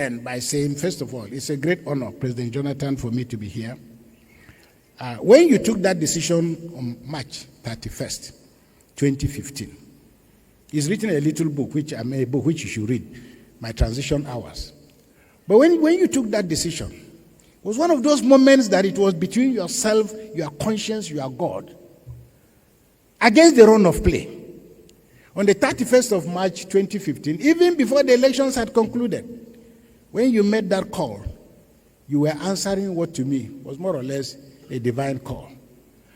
And by saying, first of all, it's a great honor, President Jonathan, for me to be here. When you took that decision on March 31st, 2015, it's written a little book, which you should read, My Transition Hours. But when you took that decision, it was one of those moments that it was between yourself, your conscience, your God, against the run of play. On the 31st of March 2015, even before the elections had concluded, when you made that call, you were answering what to me was more or less a divine call.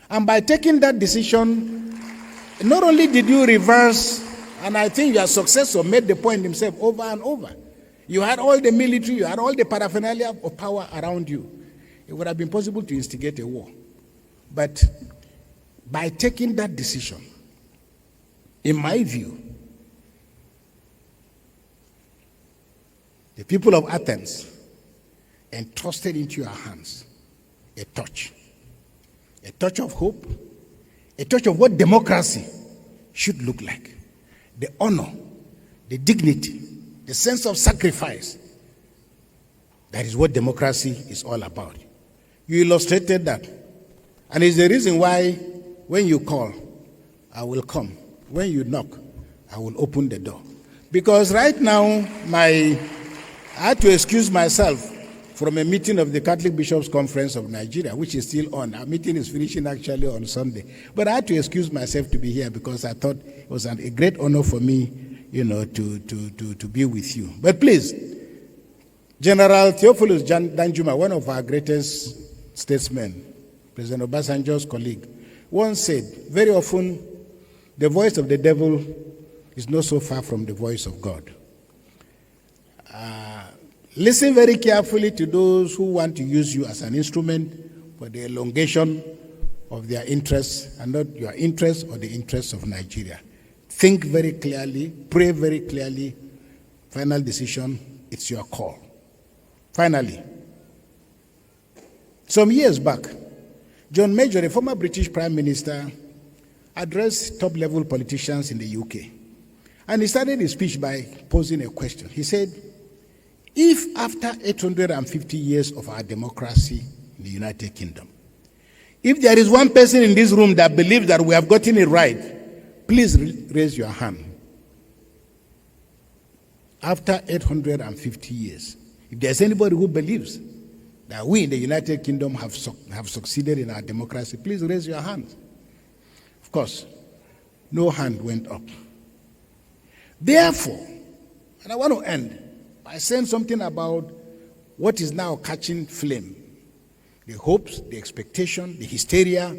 And by taking that decision, not only did you reverse, and I think your successor made the point himself over and over. You had all the military, you had all the paraphernalia of power around you. It would have been possible to instigate a war. But by taking that decision, in my view, the people of Athens entrusted into your hands a touch of hope, a touch of what democracy should look like. The honor, the dignity, the sense of sacrifice. That is what democracy is all about. You illustrated that. And it's the reason why when you call, I will come. When you knock, I will open the door. Because right now, I had to excuse myself from a meeting of the Catholic Bishops' Conference of Nigeria, which is still on. Our meeting is finishing actually on Sunday. But I had to excuse myself to be here because I thought it was a great honor for me, to be with you. But please, General Theophilus Danjuma, one of our greatest statesmen, President Obasanjo's colleague, once said, very often, the voice of the devil is not so far from the voice of God. Listen very carefully to those who want to use you as an instrument for the elongation of their interests and not your interests or the interests of Nigeria. Think very clearly, pray very clearly. Final decision, it's your call. Finally, some years back, John Major, a former British Prime Minister, addressed top-level politicians in the UK. And he started his speech by posing a question. He said, if after 850 years of our democracy in the United Kingdom, if there is one person in this room that believes that we have gotten it right, please raise your hand. After 850 years, if there's anybody who believes that we in the United Kingdom have succeeded in our democracy, please raise your hand. Of course, no hand went up. Therefore, and I want to end by saying something about what is now catching flame, the hopes, the expectation, the hysteria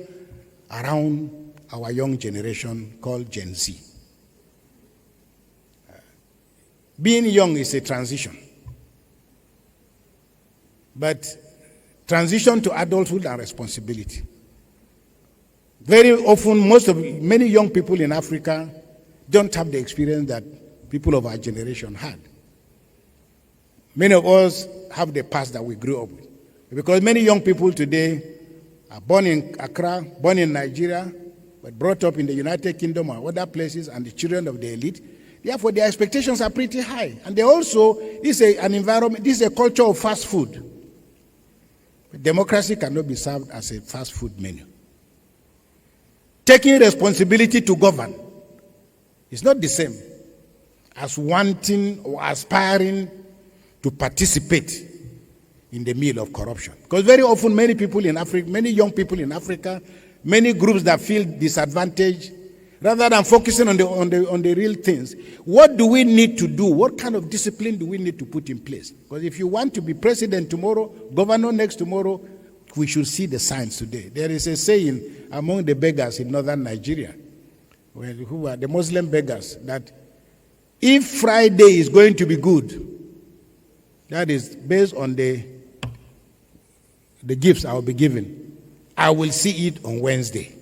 around our young generation called Gen Z. Being young is a transition, but transition to adulthood and responsibility. Very often, many young people in Africa don't have the experience that people of our generation had. Many of us have the past that we grew up with. Because many young people today are born in Accra, born in Nigeria, but brought up in the United Kingdom or other places, and the children of the elite. Therefore, their expectations are pretty high. And they also, this is a culture of fast food. But democracy cannot be served as a fast food menu. Taking responsibility to govern is not the same as wanting or aspiring to participate in the meal of corruption. Because very often many people in Africa, many young people in Africa, many groups that feel disadvantaged, rather than focusing on the real things, what do we need to do? What kind of discipline do we need to put in place? Because if you want to be president tomorrow, governor next tomorrow, we should see the signs today. There is a saying among the beggars in northern Nigeria, who are the Muslim beggars, that if Friday is going to be good, that is based on the gifts I will be given, I will see it on Wednesday.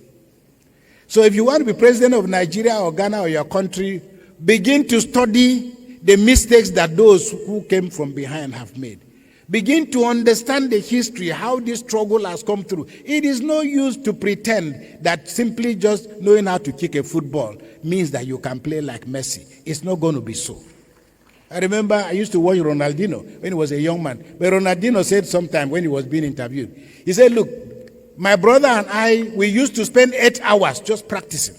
So if you want to be president of Nigeria or Ghana or your country, begin to study the mistakes that those who came from behind have made. Begin to understand the history, how this struggle has come through. It is no use to pretend that simply just knowing how to kick a football means that you can play like Messi. It's not going to be so. I remember I used to watch Ronaldinho when he was a young man. But Ronaldinho said sometime when he was being interviewed, he said, look, my brother and I, we used to spend 8 hours just practicing.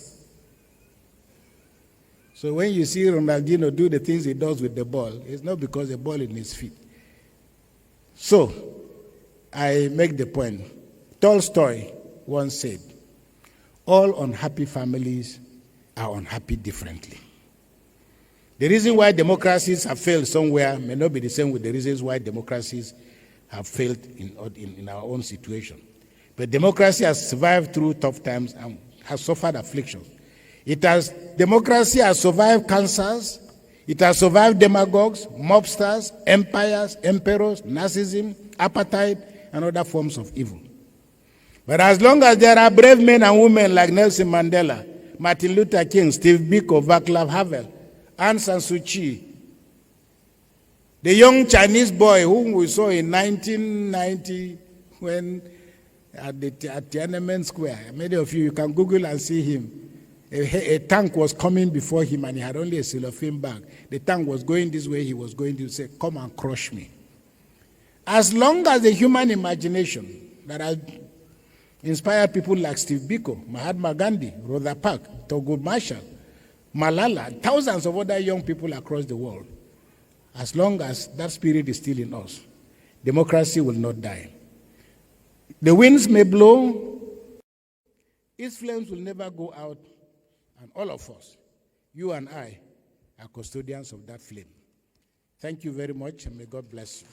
So when you see Ronaldinho do the things he does with the ball, it's not because the ball is in his feet. So, I make the point. Tolstoy once said, all unhappy families are unhappy differently. The reason why democracies have failed somewhere may not be the same with the reasons why democracies have failed in our own situation. But democracy has survived through tough times and has suffered afflictions. Democracy has survived cancers, it has survived demagogues, mobsters, empires, emperors, narcissism, apartheid, and other forms of evil. But as long as there are brave men and women like Nelson Mandela, Martin Luther King, Steve Biko, Václav Havel, Aung San Suu Kyi, the young Chinese boy whom we saw in 1990 when at Tiananmen Square. Many of you can Google and see him. A tank was coming before him and he had only a cellophane bag. The tank was going this way, he was going to say, come and crush me. As long as the human imagination that has inspired people like Steve Biko, Mahatma Gandhi, Rosa Parks, Thurgood Marshall, Malala, thousands of other young people across the world, as long as that spirit is still in us, democracy will not die. The winds may blow, its flames will never go out, and all of us, you and I, are custodians of that flame. Thank you very much, and may God bless you.